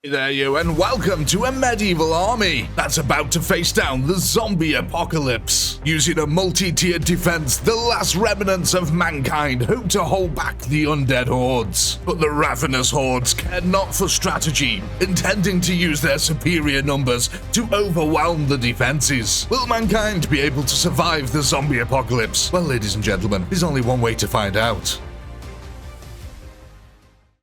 There you, and welcome to a medieval army that's about to face down the zombie apocalypse. Using a multi-tiered defense, the last remnants of mankind hope to hold back the undead hordes. But the ravenous hordes care not for strategy, intending to use their superior numbers to overwhelm the defenses. Will mankind be able to survive the zombie apocalypse? Well, ladies and gentlemen, there's only one way to find out.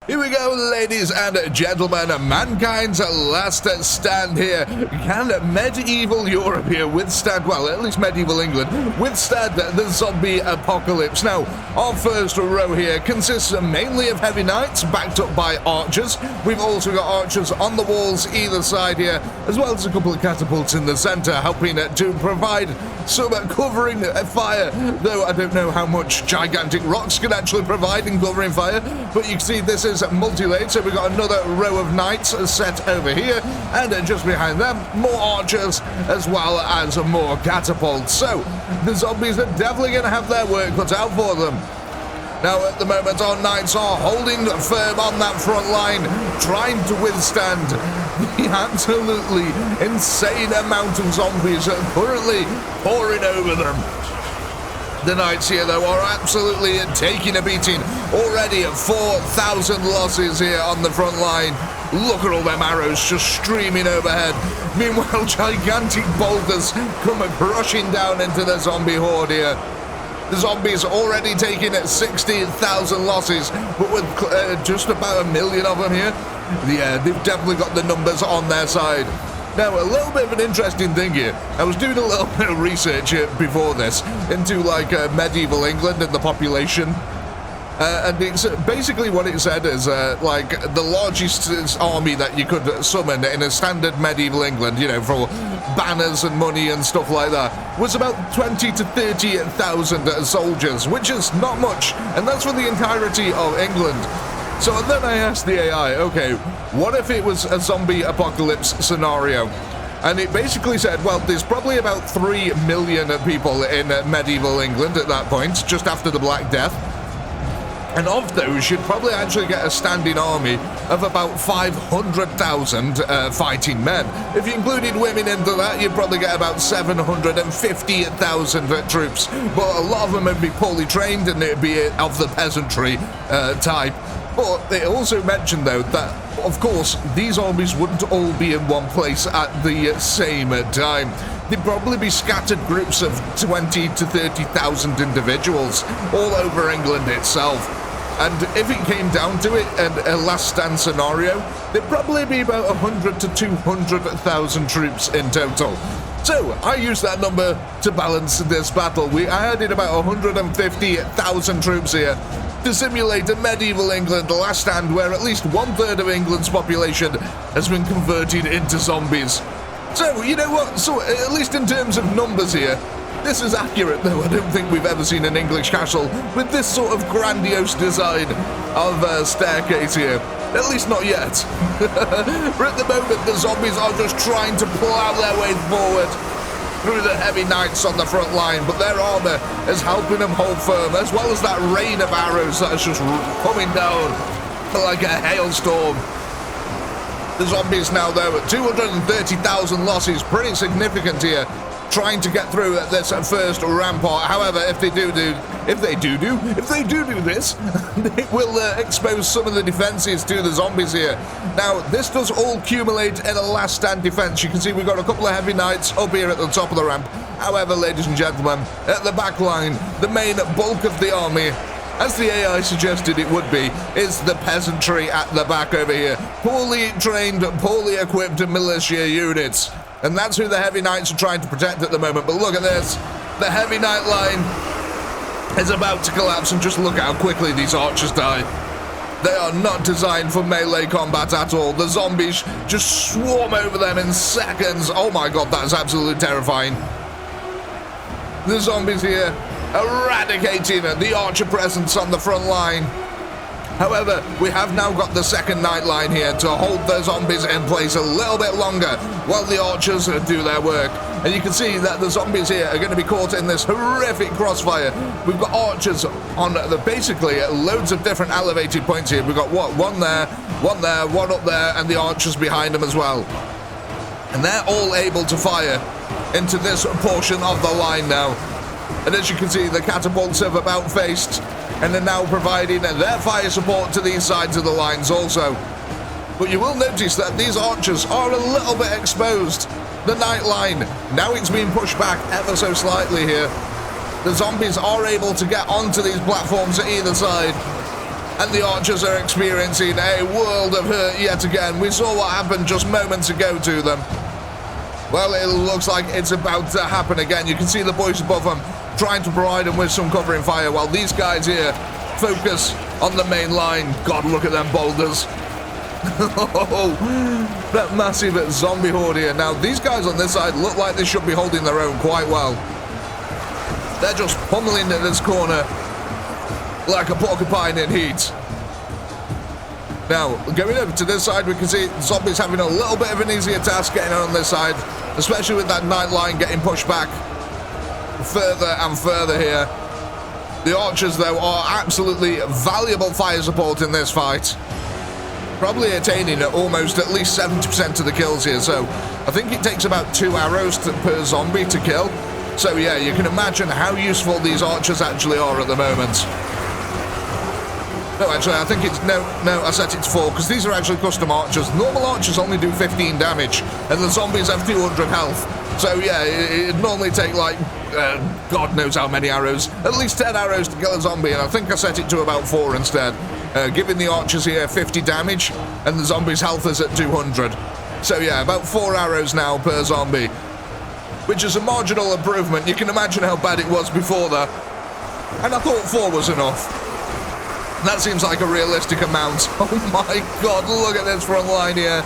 Here we go, ladies and gentlemen, mankind's last stand here. Can medieval Europe here withstand, well, at least medieval England, withstand the zombie apocalypse? Now, our first row here consists mainly of heavy knights, backed up by archers. We've also got archers on the walls either side here, as well as a couple of catapults in the center, helping to provide some covering fire, though I don't know how much gigantic rocks can actually provide in covering fire, but you can see this is multi-layered, so we've got another row of knights set over here, and just behind them, more archers, as well as more catapults. So, the zombies are definitely going to have their work cut out for them. Now, at the moment, our knights are holding firm on that front line, trying to withstand the absolutely insane amount of zombies currently pouring over them. The knights here, though, are absolutely taking a beating. Already at 4,000 losses here on the front line. Look at all them arrows just streaming overhead. Meanwhile, gigantic boulders come crushing down into the zombie horde here. The zombies already taking 60,000 losses, but with just about 1 million of them here, yeah, they've definitely got the numbers on their side. Now, a little bit of an interesting thing here. I was doing a little bit of research before this into like medieval England and the population. And it's basically what it said is like the largest army that you could summon in a standard medieval England, you know, for banners and money and stuff like that, was about 20 to 30,000 soldiers, which is not much, and that's for the entirety of England. So then I asked the AI, okay, what if it was a zombie apocalypse scenario? And it basically said, well, there's probably about 3 million people in medieval England at that point, just after the Black Death. And of those, you'd probably actually get a standing army of about 500,000 fighting men. If you included women into that, you'd probably get about 750,000 troops. But a lot of them would be poorly trained, and it'd be of the peasantry type. But they also mentioned, though, that, of course, these armies wouldn't all be in one place at the same time. They'd probably be scattered groups of 20 to 30,000 individuals all over England itself. And if it came down to it, and a last stand scenario, there'd probably be about 100 to 200,000 troops in total. So, I used that number to balance this battle. I added about 150,000 troops here to simulate a medieval England last stand where at least 1/3 of England's population has been converted into zombies. So, you know what? So, at least in terms of numbers here, this is accurate, though. I don't think we've ever seen an English castle with this sort of grandiose design of staircase here. At least not yet. But at the moment, the zombies are just trying to plow their way forward through the heavy knights on the front line, but their armor is helping them hold firm, as well as that rain of arrows that is just coming down like a hailstorm. The zombies now, though, at 230,000 losses, pretty significant here, trying to get through this first rampart. However, if they do this, it will expose some of the defenses to the zombies here. Now, this does all accumulate in a last stand defense. You can see we've got a couple of heavy knights up here at the top of the ramp. However, ladies and gentlemen, at the back line, the main bulk of the army, as the AI suggested it would be, is the peasantry at the back over here. Poorly trained, poorly equipped militia units. And that's who the heavy knights are trying to protect at the moment. But look at this. The heavy knight line is about to collapse, and just look at how quickly these archers die. They are not designed for melee combat at all. The zombies just swarm over them in seconds. Oh my god, that is absolutely terrifying. The zombies here eradicating the archer presence on the front line. However, we have now got the second knight line here to hold the zombies in place a little bit longer while the archers do their work. And you can see that the zombies here are going to be caught in this horrific crossfire. We've got archers on basically loads of different elevated points here. We've got one there, One there, one up there, and the archers behind them as well. And they're all able to fire into this portion of the line now. And as you can see, the catapults have about faced and are now providing their fire support to these sides of the lines also. But you will notice that these archers are a little bit exposed. The night line, now it's being pushed back ever so slightly here. The zombies are able to get onto these platforms at either side. And the archers are experiencing a world of hurt yet again. We saw what happened just moments ago to them. Well, it looks like it's about to happen again. You can see the boys above them trying to provide them with some covering fire while these guys here focus on the main line. God, look at them boulders. That massive zombie horde here. Now, these guys on this side look like they should be holding their own quite well. They're just pummeling in this corner like a porcupine in heat. Now, going over to this side, we can see zombies having a little bit of an easier task getting on this side, especially with that night line getting pushed back further and further here. The archers, though, are absolutely valuable fire support in this fight. Probably attaining almost at least 70% of the kills here, so I think it takes about 2 arrows per zombie to kill. So yeah, you can imagine how useful these archers actually are at the moment. No, actually, I think it's... No, I set it to 4, because these are actually custom archers. Normal archers only do 15 damage, and the zombies have 200 health. So, yeah, it'd normally take, like, God knows how many arrows. At least 10 arrows to kill a zombie, and I think I set it to about 4 instead. Giving the archers here 50 damage, and the zombies' health is at 200. So, yeah, about 4 arrows now per zombie, which is a marginal improvement. You can imagine how bad it was before that. And I thought 4 was enough. That seems like a realistic amount. Oh my God, look at this front line here.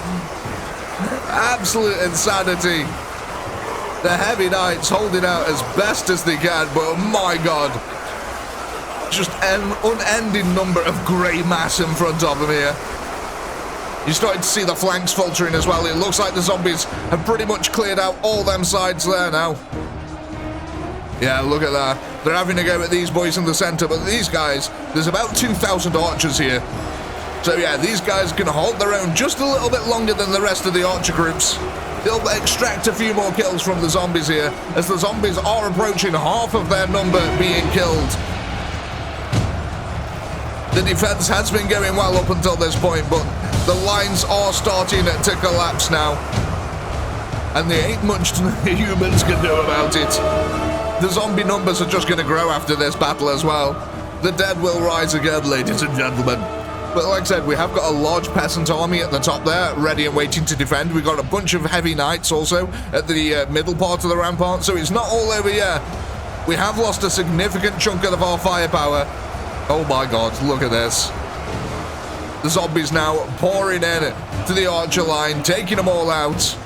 Absolute insanity. The heavy knights holding out as best as they can, but my God. Just an unending number of grey mass in front of them here. You're starting to see the flanks faltering as well. It looks like the zombies have pretty much cleared out all them sides there now. Yeah, look at that. They're having a go at these boys in the center, but these guys, there's about 2,000 archers here. So yeah, these guys can hold their own just a little bit longer than the rest of the archer groups. They'll extract a few more kills from the zombies here, as the zombies are approaching half of their number being killed. The defense has been going well up until this point, but the lines are starting to collapse now. And there ain't much the humans can do about it. The zombie numbers are just going to grow after this battle as well. The dead will rise again, ladies and gentlemen. But like I said, we have got a large peasant army at the top there, ready and waiting to defend. We've got a bunch of heavy knights also at the middle part of the rampart, so it's not all over yet. We have lost a significant chunk of our firepower. Oh my God, look at this. The zombies now pouring in to the archer line, taking them all out.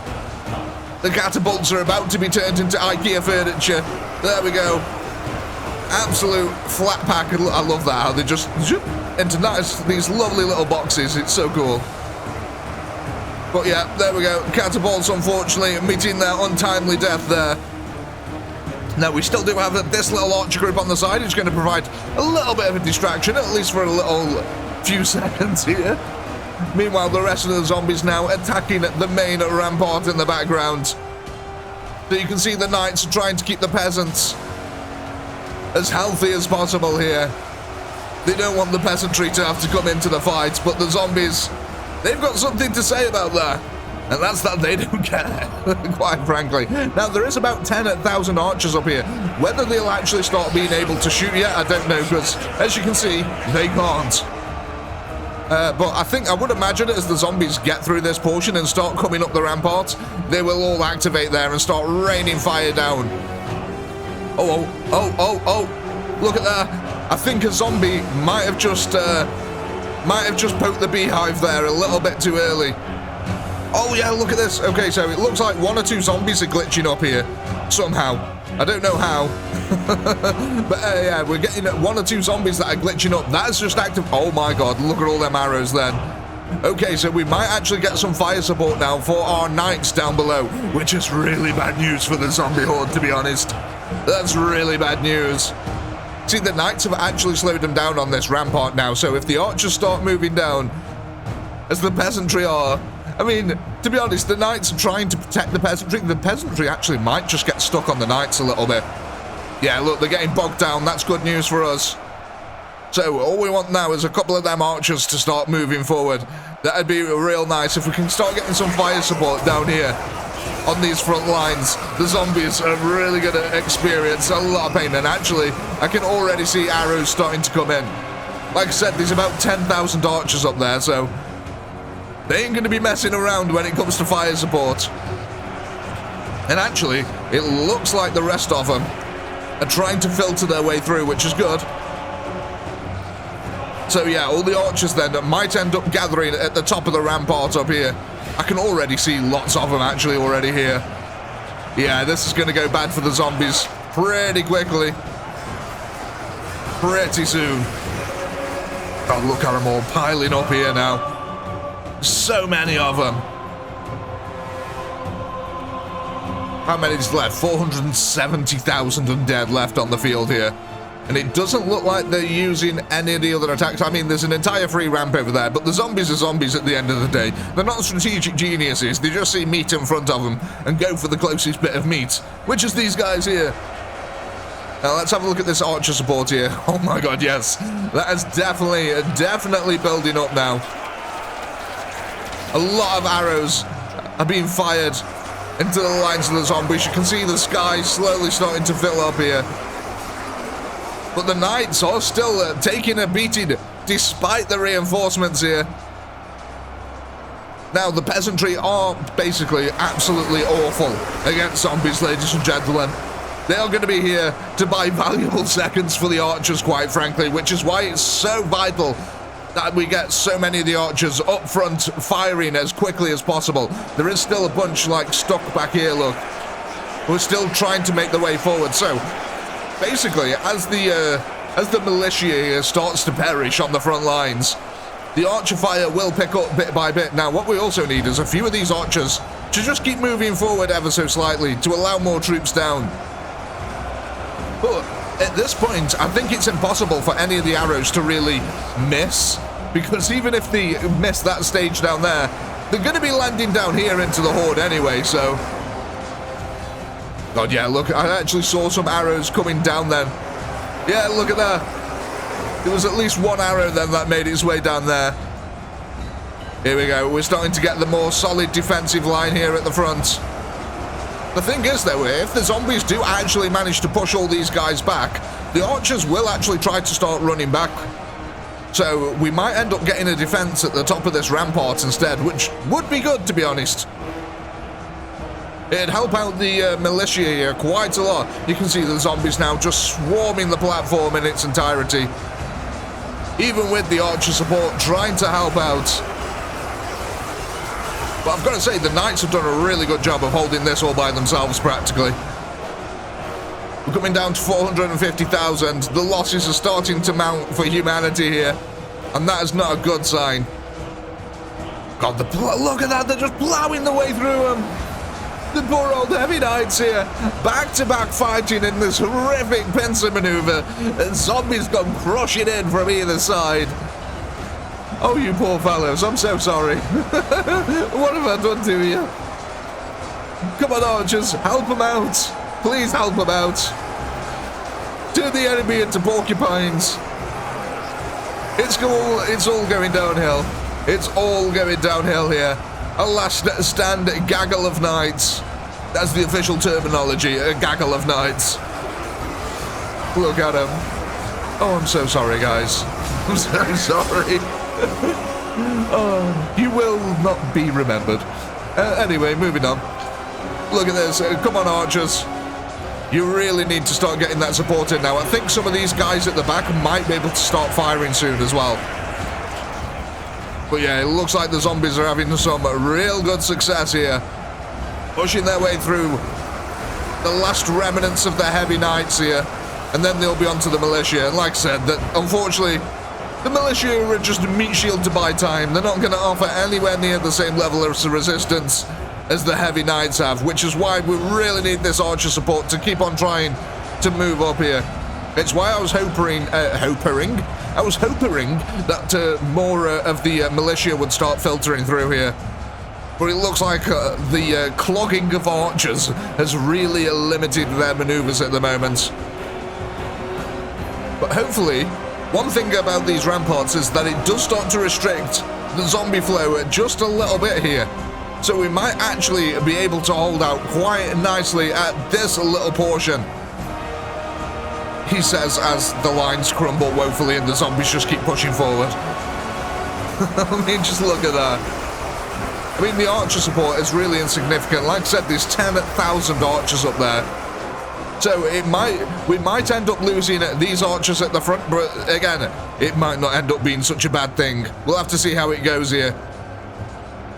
The catapults are about to be turned into IKEA furniture. There we go. Absolute flat pack. I love that, how they just zoop into these lovely little boxes. It's so cool. But yeah, there we go. Catapults, unfortunately, meeting their untimely death there. Now, we still do have this little archer group on the side. It's going to provide a little bit of a distraction, at least for a little few seconds here. Meanwhile, the rest of the zombies now attacking the main rampart in the background. So you can see the knights are trying to keep the peasants as healthy as possible here. They don't want the peasantry to have to come into the fight, but the zombies, they've got something to say about that. And that's that they don't care, quite frankly. Now, there is about 10,000 archers up here. Whether they'll actually start being able to shoot yet, I don't know, because as you can see, they can't. But I would imagine as the zombies get through this portion and start coming up the rampart, they will all activate there and start raining fire down. Oh, look at that. I think a zombie might have just poked the beehive there a little bit too early. Oh yeah, look at this. Okay, so it looks like 1 or 2 zombies are glitching up here somehow. I don't know how. But yeah, we're getting 1 or 2 zombies that are glitching up. That's just active. Oh my God, look at all them arrows then. Okay, so we might actually get some fire support now for our knights down below, which is really bad news for the zombie horde, to be honest. That's really bad news. See, the knights have actually slowed them down on this rampart now, so if the archers start moving down, as the peasantry are. I mean, to be honest, the knights are trying to protect the peasantry. The peasantry actually might just get stuck on the knights a little bit. Yeah, look, they're getting bogged down. That's good news for us. So all we want now is a couple of them archers to start moving forward. That'd be real nice if we can start getting some fire support down here on these front lines. The zombies are really going to experience a lot of pain, and actually I can already see arrows starting to come in. Like I said, there's about 10,000 archers up there, so they ain't going to be messing around when it comes to fire support. And actually, it looks like the rest of them are trying to filter their way through, which is good. So yeah, all the archers then might end up gathering at the top of the rampart up here. I can already see lots of them actually already here. Yeah, this is going to go bad for the zombies pretty quickly. Pretty soon. Oh, look at them all piling up here now. So many of them. How many's left? 470,000 undead left on the field here. And it doesn't look like they're using any of the other attacks. I mean, there's an entire free ramp over there, but the zombies are zombies at the end of the day. They're not strategic geniuses. They just see meat in front of them and go for the closest bit of meat, which is these guys here. Now, let's have a look at this archer support here. Oh my god, yes. That is definitely building up now. A lot of arrows are being fired into the lines of the zombies. You can see the sky slowly starting to fill up here. But the knights are still taking a beating despite the reinforcements here. Now, the peasantry are basically absolutely awful against zombies, ladies and gentlemen. They are going to be here to buy valuable seconds for the archers, quite frankly, which is why it's so vital that we get so many of the archers up front firing as quickly as possible. There is still a bunch, like, stuck back here, look. We're still trying to make the way forward, so basically, as the militia here starts to perish on the front lines, the archer fire will pick up bit by bit. Now, what we also need is a few of these archers to just keep moving forward ever so slightly to allow more troops down. But at this point, I think it's impossible for any of the arrows to really miss, because even if they miss that stage down there, they're going to be landing down here into the horde anyway, so God, yeah, look, I actually saw some arrows coming down then. Yeah, look at that. There was at least one arrow then that made its way down there. Here we go. We're starting to get the more solid defensive line here at the front. The thing is, though, if the zombies do actually manage to push all these guys back, the archers will actually try to start running back. So we might end up getting a defense at the top of this rampart instead, which would be good, to be honest. It'd help out the militia here quite a lot. You can see the zombies now just swarming the platform in its entirety. Even with the archer support trying to help out. But I've got to say, the knights have done a really good job of holding this all by themselves, practically. We're coming down to 450,000. The losses are starting to mount for humanity here. And that is not a good sign. God, look at that. They're just plowing the way through them. The poor old heavy knights here, back-to-back fighting in this horrific pincer maneuver, and zombies come crushing in from either side. Oh, you poor fellows, I'm so sorry. What have I done to you? Come on, archers, help them out. Please help them out. Turn the enemy into porcupines. It's all going downhill. It's all going downhill here. A last stand gaggle of knights. That's the official terminology, a gaggle of knights. Look at him. Oh, I'm so sorry, guys. I'm so sorry. Oh, you will not be remembered. Anyway, moving on. Look at this. Come on, archers. You really need to start getting that support in now. I think some of these guys at the back might be able to start firing soon as well. But yeah, it looks like the zombies are having some real good success here. Pushing their way through the last remnants of the heavy knights here. And then they'll be onto the militia. And like I said, that unfortunately, the militia are just a meat shield to buy time. They're not going to offer anywhere near the same level of resistance as the heavy knights have, which is why we really need this archer support to keep on trying to move up here. It's why I was hoping that more of the militia would start filtering through here. But it looks like the clogging of archers has really limited their maneuvers at the moment. But hopefully, one thing about these ramparts is that it does start to restrict the zombie flow just a little bit here. So we might actually be able to hold out quite nicely at this little portion. He says as the lines crumble woefully and the zombies just keep pushing forward. I mean, just look at that. I mean, the archer support is really insignificant. Like I said, there's 10,000 archers up there. So we might end up losing these archers at the front, but again, it might not end up being such a bad thing. We'll have to see how it goes here.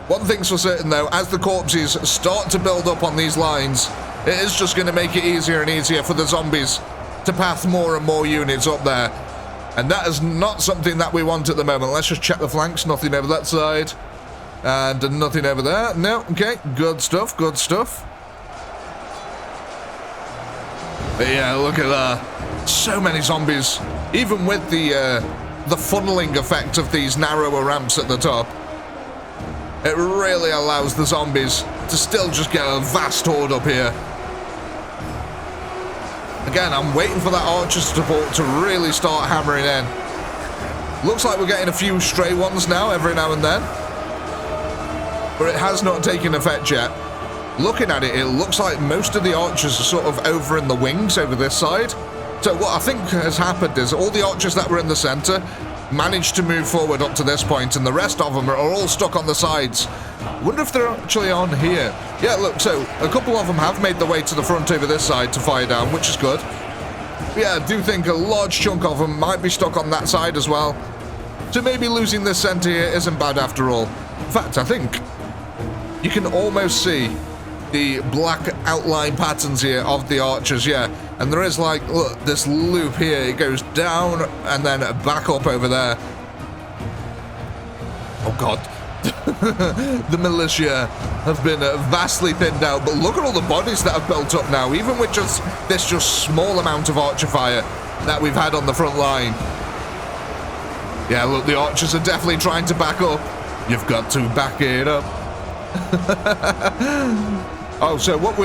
One thing's for certain though, as the corpses start to build up on these lines, it is just going to make it easier and easier for the zombies to path more and more units up there. And that is not something that we want at the moment. Let's just check the flanks. Nothing over that side. And nothing over there. No, okay. Good stuff, good stuff. But yeah, look at that. So many zombies. Even with the funneling effect of these narrower ramps at the top, it really allows the zombies to still just get a vast horde up here. Again, I'm waiting for that archer support to really start hammering in. Looks like we're getting a few stray ones now, every now and then. But it has not taken effect yet. Looking at it, it looks like most of the archers are sort of over in the wings over this side. So what I think has happened is all the archers that were in the center managed to move forward up to this point, and the rest of them are all stuck on the sides. Wonder if they're actually on here. Yeah, look, so a couple of them have made their way to the front over this side to fire down, which is good. But yeah, I do think a large chunk of them might be stuck on that side as well. So maybe losing this center here isn't bad after all. In fact, I think you can almost see the black outline patterns here of the archers, yeah. And there is like, look, this loop here. It goes down and then back up over there. Oh God. The militia have been vastly thinned out, but look at all the bodies that have built up now, even with just this small amount of archer fire that we've had on the front line. Yeah, look, the archers are definitely trying to back up. You've got to back it up. Oh, so what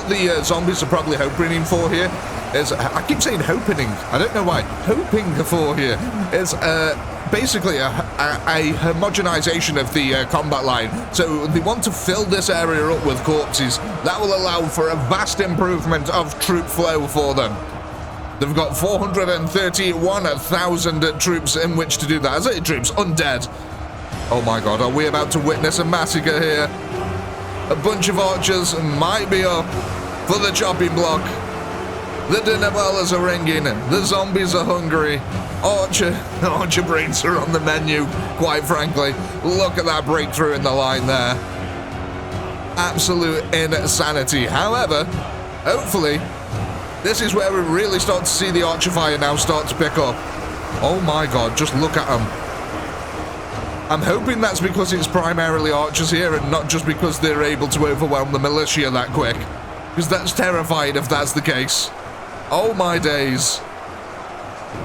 the zombies are probably hoping for here is, I keep saying hoping, I don't know why, hoping for here is basically a homogenization of the combat line. So they want to fill this area up with corpses. That will allow for a vast improvement of troop flow for them. They've got 431,000 troops in which to do that. Is it troops? Undead. Oh my God, are we about to witness a massacre here? A bunch of archers might be up for the chopping block. The dinner bells are ringing. The zombies are hungry. Archer brains are on the menu, quite frankly. Look at that breakthrough in the line there. Absolute insanity. However, hopefully, this is where we really start to see the archer fire now start to pick up. Oh my God, just look at them. I'm hoping that's because it's primarily archers here and not just because they're able to overwhelm the militia that quick. Because that's terrifying if that's the case. Oh my days.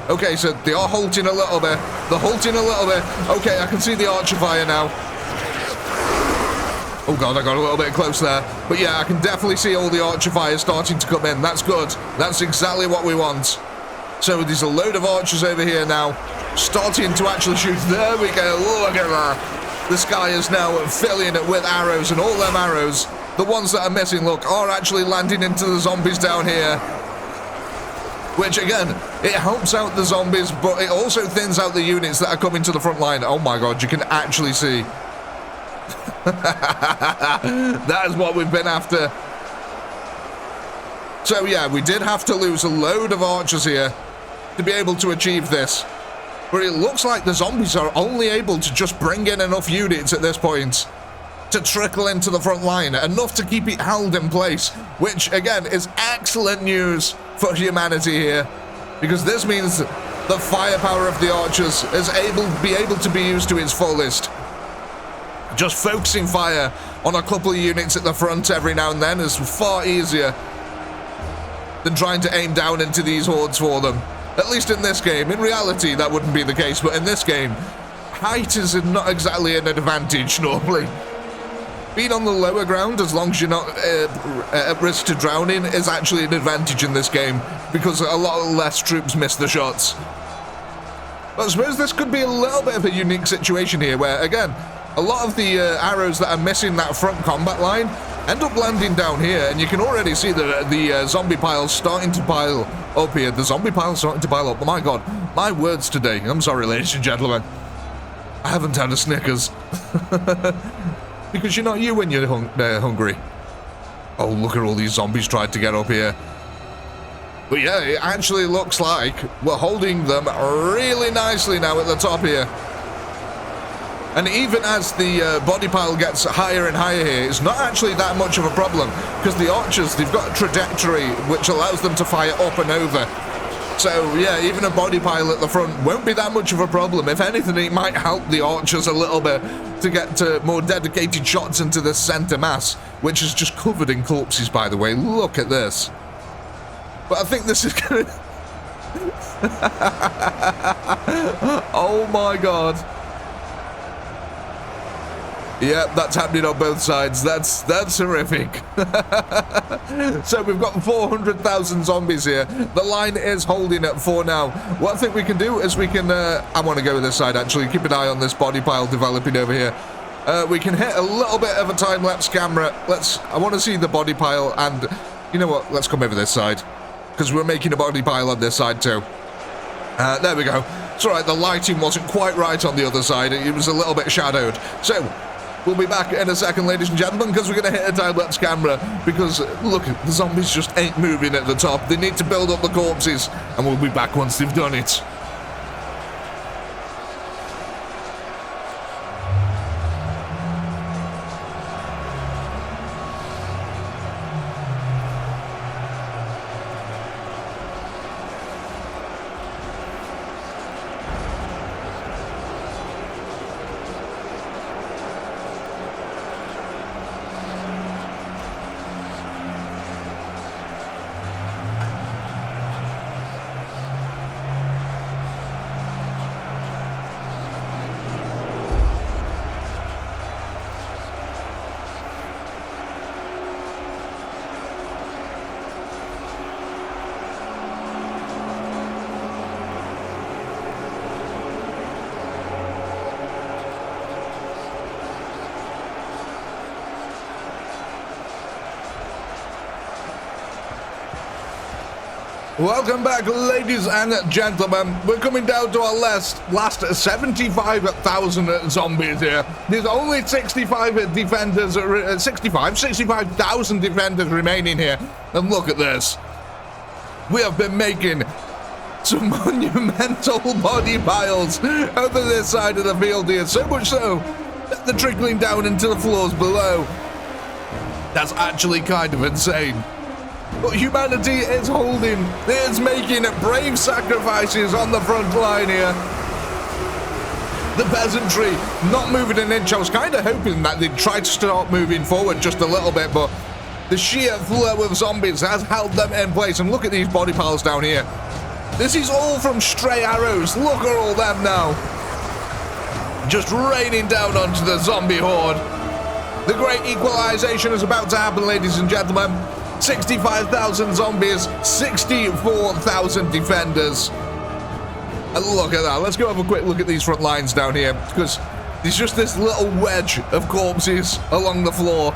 Okay, so they are halting a little bit. They're halting a little bit. Okay, I can see the archer fire now. Oh God, I got a little bit close there. But yeah, I can definitely see all the archer fire starting to come in. That's good. That's exactly what we want. So there's a load of archers over here now, starting to actually shoot. There we go. Look at that. The sky is now filling it with arrows, and all them arrows, the ones that are missing, look, are actually landing into the zombies down here. Which, again, it helps out the zombies, but it also thins out the units that are coming to the front line. Oh my God, you can actually see. That is what we've been after. So yeah, we did have to lose a load of archers here to be able to achieve this. But it looks like the zombies are only able to just bring in enough units at this point to trickle into the front line, enough to keep it held in place, which again is excellent news for humanity here, because this means the firepower of the archers is able to be used to its fullest. Just focusing fire on a couple of units at the front every now and then is far easier than trying to aim down into these hordes for them. At least in this game. In reality, that wouldn't be the case, but in this game, height is not exactly an advantage normally. Being on the lower ground, as long as you're not at risk to drowning, is actually an advantage in this game, because a lot less troops miss the shots. But I suppose this could be a little bit of a unique situation here, where, again, a lot of the arrows that are missing that front combat line end up landing down here, and you can already see the zombie piles starting to pile up here. The zombie piles starting to pile up. Oh my god, my words today. I'm sorry, ladies and gentlemen. I haven't had a Snickers. Because you're not you when you're hungry. Oh, look at all these zombies tried to get up here. But yeah, it actually looks like we're holding them really nicely now at the top here. And even as the body pile gets higher and higher here, it's not actually that much of a problem, because the archers, they've got a trajectory which allows them to fire up and over. So yeah, even a body pile at the front won't be that much of a problem. If anything, it might help the archers a little bit to get more dedicated shots into the center mass, which is just covered in corpses, by the way. Look at this. But I think this is gonna... Oh my god. Yep, that's happening on both sides. That's horrific. So we've got 400,000 zombies here. The line is holding at 4 now. What I think we can do is we can... I want to go with this side, actually. Keep an eye on this body pile developing over here. We can hit a little bit of a time-lapse camera. I want to see the body pile, and... You know what? Let's come over this side, because we're making a body pile on this side too. There we go. It's alright, the lighting wasn't quite right on the other side. It was a little bit shadowed. So... We'll be back in a second, ladies and gentlemen, because we're going to hit a time-lapse camera, because, look, the zombies just ain't moving at the top. They need to build up the corpses, and we'll be back once they've done it. Welcome back, ladies and gentlemen. We're coming down to our last 75,000 zombies here. There's only 65,000 defenders remaining here. And look at this. We have been making some monumental body piles over this side of the field here. So much so that they're trickling down into the floors below. That's actually kind of insane. But humanity is holding. It's making brave sacrifices on the front line here. The peasantry not moving an inch. I was kind of hoping that they'd try to start moving forward just a little bit, but the sheer flow of zombies has held them in place. And look at these body piles down here. This is all from stray arrows. Look at all them now. Just raining down onto the zombie horde. The great equalization is about to happen, ladies and gentlemen. 65,000 zombies, 64,000 defenders. And look at that. Let's go have a quick look at these front lines down here, because there's just this little wedge of corpses along the floor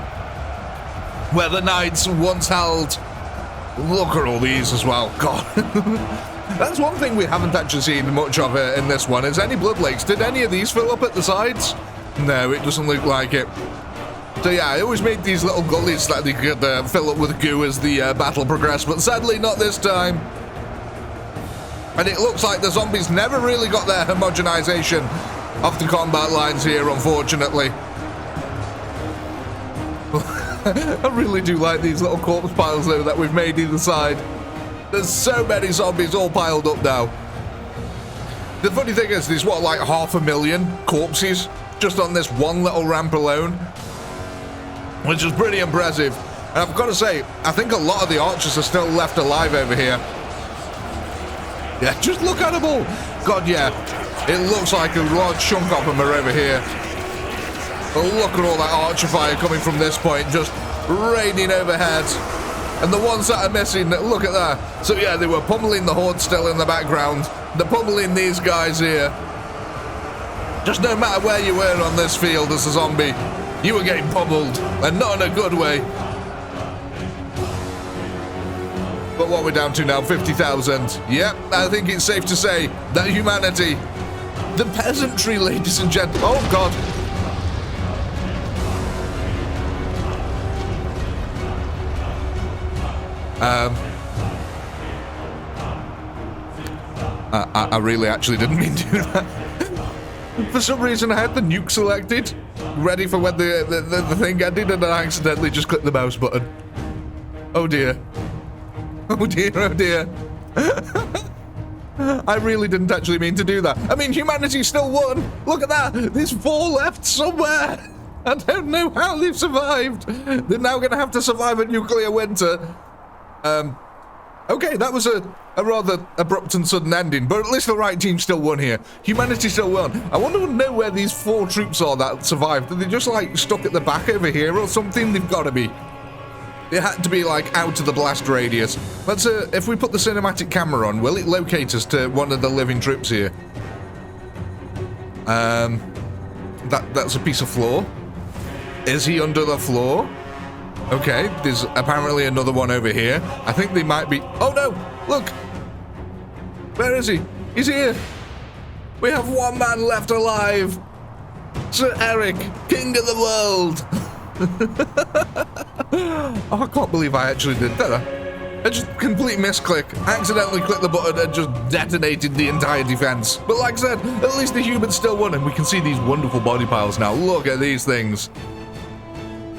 where the knights once held. Look at all these as well. God. That's one thing we haven't actually seen much of in this one, is any blood lakes. Did any of these fill up at the sides? No, it doesn't look like it. So yeah, I always made these little gullies that they could fill up with goo as the battle progressed, but sadly not this time. And it looks like the zombies never really got their homogenization of the combat lines here, unfortunately. I really do like these little corpse piles though that we've made either side. There's so many zombies all piled up now. The funny thing is, there's what, like 500,000 corpses just on this one little ramp alone, which is pretty impressive. And I've got to say, I think a lot of the archers are still left alive over here. Yeah, just look at them all. God, yeah. It looks like a large chunk of them are over here. But look at all that archer fire coming from this point, just raining overhead. And the ones that are missing, look at that. So yeah, they were pummeling the horde still in the background. They're pummeling these guys here. Just no matter where you were on this field as a zombie, you were getting pummeled, and not in a good way. But what we're down to now, 50,000. Yep, I think it's safe to say that humanity, the peasantry, ladies and gentlemen. Oh, God. I really actually didn't mean to do that. For some reason, I had the nuke selected, ready for when the thing ended, and I accidentally just clicked the mouse button. Oh, dear. Oh dear, oh dear. I really didn't actually mean to do that. I mean, humanity still won. Look at that. There's 4 left somewhere. I don't know how they've survived. They're now going to have to survive a nuclear winter. Okay, that was a rather abrupt and sudden ending, but at least the right team still won here. Humanity still won. I want to know where these 4 troops are that survived. Are they just, like, stuck at the back over here or something? They've got to be. It had to be, like, out of the blast radius. Let's, if we put the cinematic camera on, will it locate us to one of the living troops here? That's a piece of floor. Is he under the floor? Okay, there's apparently another one over here. I think they might be... Oh, no! Look! Where is he? He's here! We have 1 man left alive! Sir Eric, king of the world! Oh, I can't believe I actually did that. I just complete misclick, accidentally clicked the button and just detonated the entire defense. But like I said, at least the humans still won, and we can see these wonderful body piles now. Look at these things.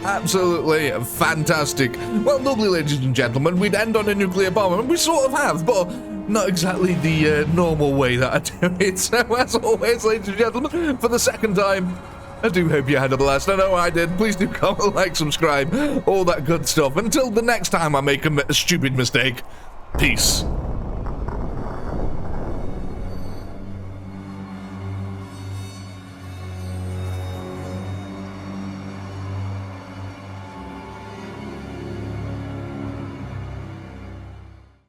Absolutely fantastic. Well, lovely, ladies and gentlemen, we'd end on a nuclear bomb, and we sort of have, but not exactly the normal way that I do it. So as always, ladies and gentlemen, for the second time, I do hope you had a blast. I know I did. Please do comment, like, subscribe, all that good stuff. Until the next time I make a stupid mistake, peace.